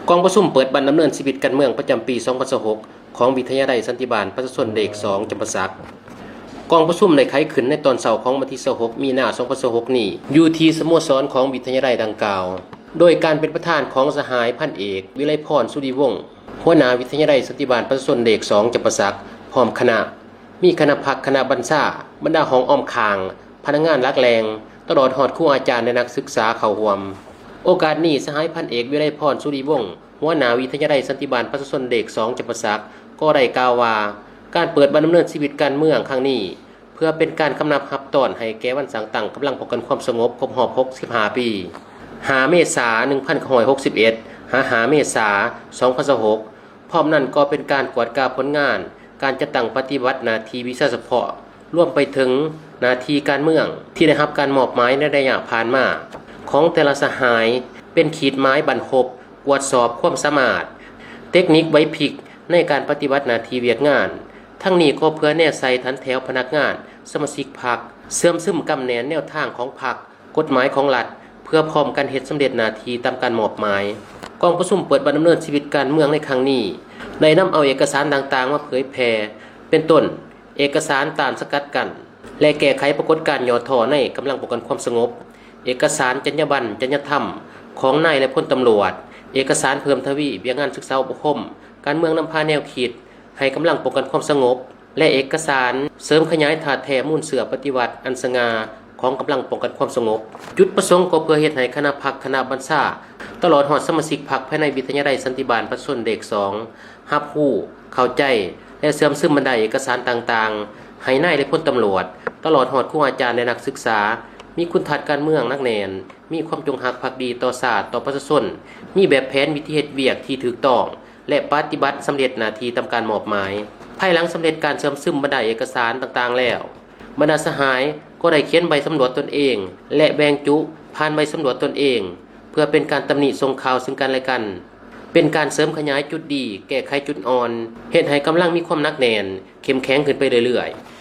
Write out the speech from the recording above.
กองประชุมเปิดบรรณดำเนินชีวิตการเมืองประจำปี 2026 ของวิทยาลัยสันติบาลประชาชนเด็ก2จำปาสักกองประชุมในไขขึ้นในตอนเสาร์ของวันที่26มีนาคม 2026 นี้อยู่ที่สโมสรของวิทยาลัยดังกล่าวโดยการเป็นประธานของสหายพันเอกวิไลพรสุริวงศ์หัวหน้าวิทยาลัยสันติบาลประชาชนเด็ก2จำปาสักพร้อมคณะมีคณะพักคณะบรรณาบรรดาของอ้อมคางพนักงานรักแรงตลอดหอดครูอาจารย์และนักศึกษาเข้าร่วมโอกาสนี้สหายพันเอกวิไลพรสุริวงศ์หัวหน้าวิทยาลัยสันติบาลประชาชนเด็ก2จำปาสักก็ได้กล่าวว่าการเปิดบรรณดำเนินชีวิตการเมืองครั้งนี้เพื่อเป็นการคำนับรับตอนให้แก่วันสังตั้งกำลังป้องกันความสงบครบรอบ65 ปี5 เมษายน 1961 5 เมษายน 2026พร้อมนั้นก็เป็นการกวดกาผลงานการจัดตั้งปฏิบัติหน้าที่วิชาเฉพาะรวมไปถึงหน้าที่การเมืองที่ได้รับการมอบหมายในระยะผ่านมาของแต่ละสหายเป็นขีดไม้บรรพบตรวจสอบความสามารถเทคนิคไว้พริกในการปฏิบัติหน้าที่เวียกงานทั้งนี้ก็เพื่อแน่ใส่ทันแถวพนักงานสมาชิกพรรคเสื่อมซึมกำแหนแนวทางของพรรคกฎหมายของรัฐเพื่อพร้อมกันเฮ็ดสำเร็จหน้าที่ตามการมอบหมายกองประชุมเปิดบรรณดำเนินชีวิตการเมืองในครั้งนี้ได้นำเอาเอกสารต่างๆมาเผยแพร่เป็นต้นเอกสารตามสกัดกั้นและแก้ไขปรากฏการณ์ย่อท่อในกำลังป้องกันความสงบเอกสารจรรยาบรรณจรรยธรรมของนายและพลตำรวจเอกสารเพิ่มทวีเวียงงานศึกษาอบรมการเมืองนำพาแนวคิดให้กำลังป้องกันความสงบและเอกสารเสริมขยายถาดแท้มูลเสือปฏิวัติอันสง่าของกำลังป้องกันความสงบจุดประสงค์ก็เพื่อเฮ็ดให้คณะพรรคคณะบรรณาตลอดหอดสมาชิกพรรคภายในวิทยาลัยสันติบาลประชาชนเด็ก2รับรู้เข้าใจและเสริมซึมบรรดาเอกสารต่างๆให้นายและพลตำรวจตลอดหอดครูอาจารย์และนักศึกษามีคุณทัศน์การเมืองนักแน่นมีความจงรักภักดีต่อชาติต่อประชาชนมีแบบแผนวิธีเฮ็ดเวียกที่ถูกต้องและปฏิบัติสำเร็จหน้าที่ตามการมอบหมายภายหลังสำเร็จการเสริมซึมบรรดาเอกสารต่างๆแล้วบรรดาสหายก็ได้เขียนใบสำรวจตนเองและแบ่งจุผ่านใบสำรวจตนเองเพื่อเป็นการตำหนิส่งข่าวซึ่งกันและกันเป็นการเสริมขยายจุดดีแก้ไขจุดอ่อนเฮ็ดให้กำลังมีความหนักแน่นเข้มแข็งขึ้นไปเรื่อยๆ